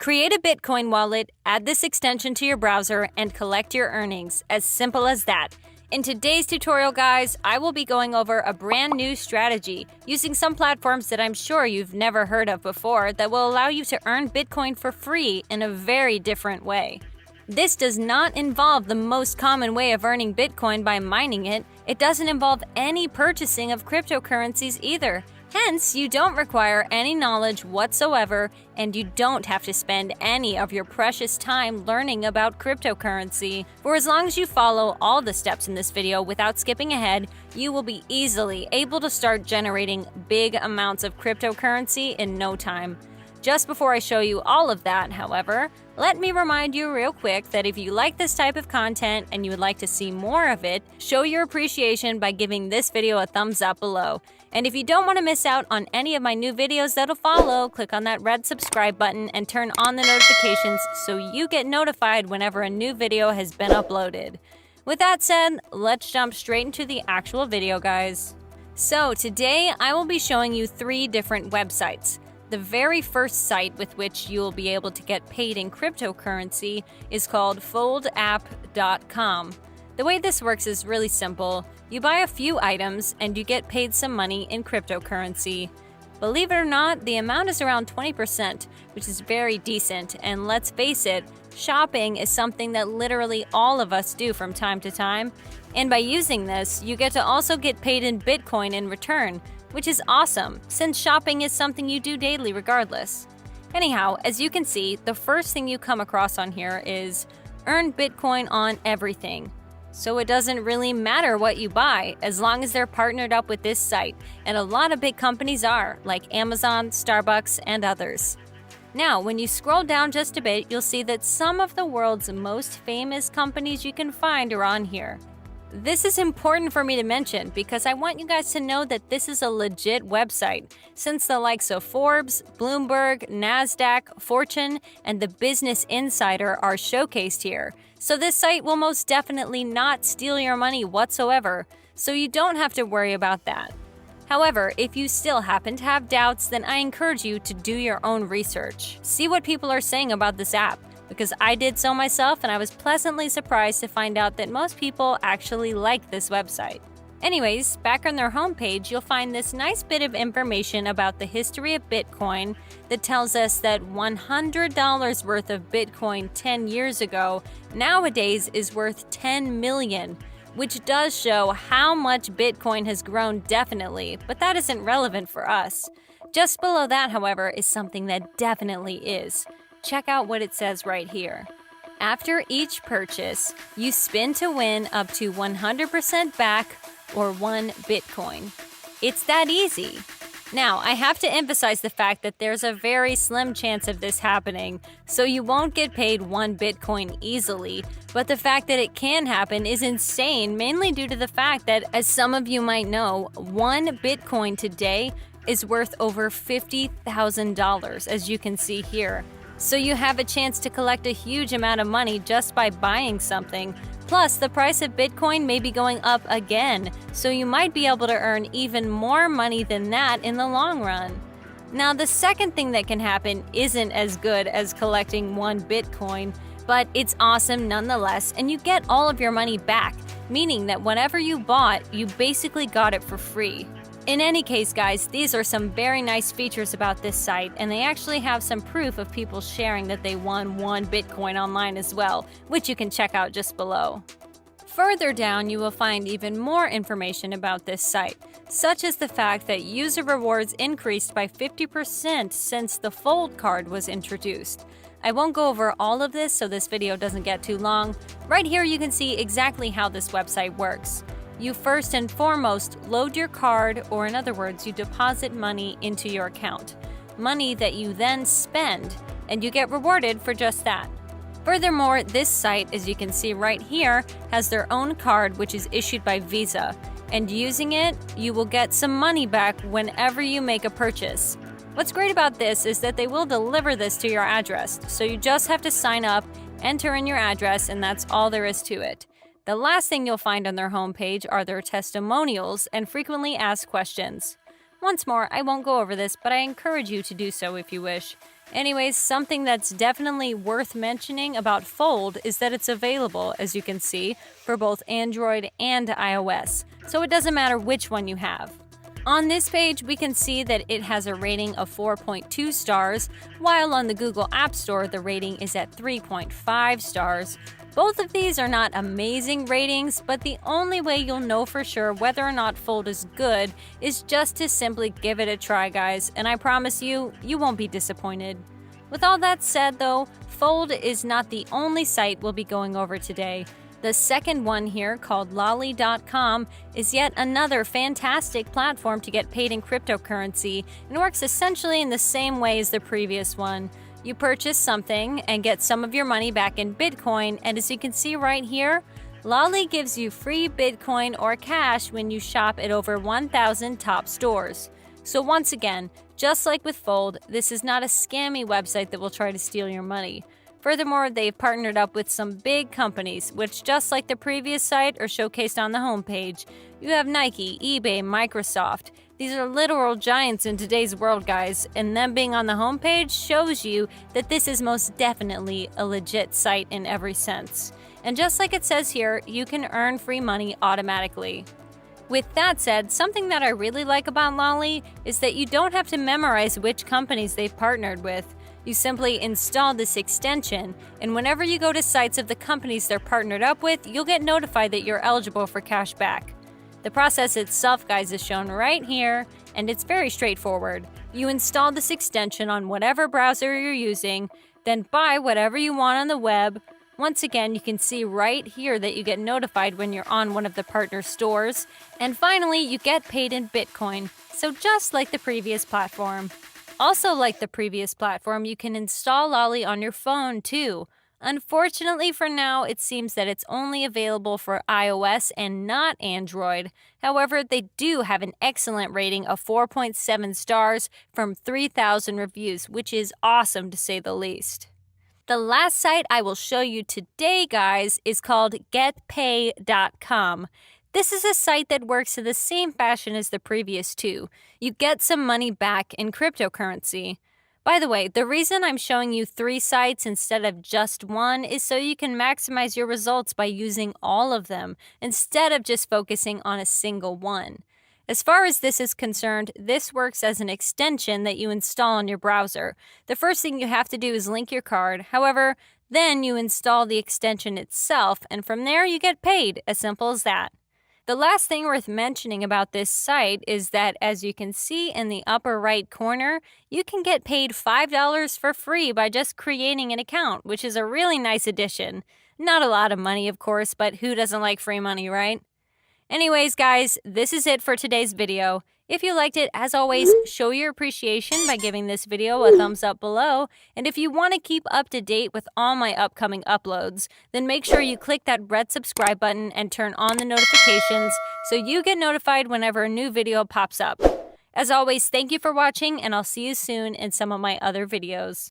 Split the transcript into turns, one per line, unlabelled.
Create a Bitcoin wallet, add this extension to your browser, and collect your earnings. As simple as that. In today's tutorial, guys, I will be going over a brand new strategy using some platforms that I'm sure you've never heard of before that will allow you to earn Bitcoin for free in a very different way. This does not involve the most common way of earning Bitcoin by mining it. It doesn't involve any purchasing of cryptocurrencies either. Hence, you don't require any knowledge whatsoever, and you don't have to spend any of your precious time learning about cryptocurrency. For as long as you follow all the steps in this video without skipping ahead, you will be easily able to start generating big amounts of cryptocurrency in no time. Just before I show you all of that, however, let me remind you real quick that if you like this type of content and you would like to see more of it, show your appreciation by giving this video a thumbs up below. And if you don't want to miss out on any of my new videos that'll follow, click on that red subscribe button and turn on the notifications so you get notified whenever a new video has been uploaded. With that said, let's jump straight into the actual video, guys. So today I will be showing you 3 different websites. The very first site with which you will be able to get paid in cryptocurrency is called foldapp.com. The way this works is really simple. You buy a few items and you get paid some money in cryptocurrency. Believe it or not, the amount is around 20%, which is very decent, and let's face it, shopping is something that literally all of us do from time to time. And by using this, you get to also get paid in Bitcoin in return, which is awesome, since shopping is something you do daily regardless. Anyhow, as you can see, the first thing you come across on here is earn Bitcoin on everything. So it doesn't really matter what you buy, as long as they're partnered up with this site, and a lot of big companies are, like Amazon, Starbucks, and others. Now, when you scroll down just a bit, you'll see that some of the world's most famous companies you can find are on here. This is important for me to mention because I want you guys to know that this is a legit website, since the likes of Forbes, Bloomberg, NASDAQ, Fortune, and the Business Insider are showcased here. So this site will most definitely not steal your money whatsoever, so you don't have to worry about that. However, if you still happen to have doubts, then I encourage you to do your own research. See what people are saying about this app, because I did so myself and I was pleasantly surprised to find out that most people actually like this website. Anyways, back on their homepage, you'll find this nice bit of information about the history of Bitcoin that tells us that $100 worth of Bitcoin 10 years ago nowadays is worth 10 million, which does show how much Bitcoin has grown definitely, but that isn't relevant for us. Just below that, however, is something that definitely is. Check out what it says right here. After each purchase, you spin to win up to 100% back or 1 Bitcoin. It's that easy. Now, I have to emphasize the fact that there's a very slim chance of this happening, so you won't get paid 1 Bitcoin easily, but the fact that it can happen is insane, mainly due to the fact that, as some of you might know, 1 Bitcoin today is worth over $50,000, as you can see here. So you have a chance to collect a huge amount of money just by buying something. Plus, the price of Bitcoin may be going up again, so you might be able to earn even more money than that in the long run. Now, the second thing that can happen isn't as good as collecting 1 Bitcoin, but it's awesome nonetheless, and you get all of your money back, meaning that whatever you bought, you basically got it for free. In any case, guys, these are some very nice features about this site, and they actually have some proof of people sharing that they won 1 Bitcoin online as well, which you can check out just below. Further down, you will find even more information about this site, such as the fact that user rewards increased by 50% since the Fold card was introduced. I won't go over all of this so this video doesn't get too long. Right here you can see exactly how this website works. You first and foremost load your card, or in other words, you deposit money into your account. Money that you then spend, and you get rewarded for just that. Furthermore, this site, as you can see right here, has their own card which is issued by Visa, and using it, you will get some money back whenever you make a purchase. What's great about this is that they will deliver this to your address, so you just have to sign up, enter in your address, and that's all there is to it. The last thing you'll find on their homepage are their testimonials and frequently asked questions. Once more, I won't go over this, but I encourage you to do so if you wish. Anyways, something that's definitely worth mentioning about Fold is that it's available, as you can see, for both Android and iOS, so it doesn't matter which one you have. On this page, we can see that it has a rating of 4.2 stars, while on the Google App Store, the rating is at 3.5 stars. Both of these are not amazing ratings, but the only way you'll know for sure whether or not Fold is good is just to simply give it a try, guys, and I promise you, you won't be disappointed. With all that said, though, Fold is not the only site we'll be going over today. The second one here, called Lolly.com, is yet another fantastic platform to get paid in cryptocurrency and works essentially in the same way as the previous one. You purchase something and get some of your money back in Bitcoin, and as you can see right here, Lolly gives you free Bitcoin or cash when you shop at over 1,000 top stores. So once again, just like with Fold, this is not a scammy website that will try to steal your money. Furthermore, they've partnered up with some big companies, which just like the previous site are showcased on the homepage. You have Nike, eBay, Microsoft. These are literal giants in today's world, guys, and them being on the homepage shows you that this is most definitely a legit site in every sense. And just like it says here, you can earn free money automatically. With that said, something that I really like about Lolly is that you don't have to memorize which companies they've partnered with. You simply install this extension, and whenever you go to sites of the companies they're partnered up with, you'll get notified that you're eligible for cash back. The process itself, guys, is shown right here, and it's very straightforward. You install this extension on whatever browser you're using, then buy whatever you want on the web. Once again, you can see right here that you get notified when you're on one of the partner stores. And finally, you get paid in Bitcoin, so just like the previous platform. Also like the previous platform, you can install Lolly on your phone too. Unfortunately for now, it seems that it's only available for iOS and not Android. However, they do have an excellent rating of 4.7 stars from 3,000 reviews, which is awesome to say the least. The last site I will show you today, guys, is called getpay.com. This is a site that works in the same fashion as the previous two. You get some money back in cryptocurrency. By the way, the reason I'm showing you 3 sites instead of just one is so you can maximize your results by using all of them, instead of just focusing on a single one. As far as this is concerned, this works as an extension that you install on your browser. The first thing you have to do is link your card. However, then you install the extension itself, and from there you get paid, as simple as that. The last thing worth mentioning about this site is that, as you can see in the upper right corner, you can get paid $5 for free by just creating an account, which is a really nice addition. Not a lot of money, of course, but who doesn't like free money, right? Anyways, guys, this is it for today's video. If you liked it, as always, show your appreciation by giving this video a thumbs up below. And if you want to keep up to date with all my upcoming uploads, then make sure you click that red subscribe button and turn on the notifications so you get notified whenever a new video pops up. As always, thank you for watching, and I'll see you soon in some of my other videos.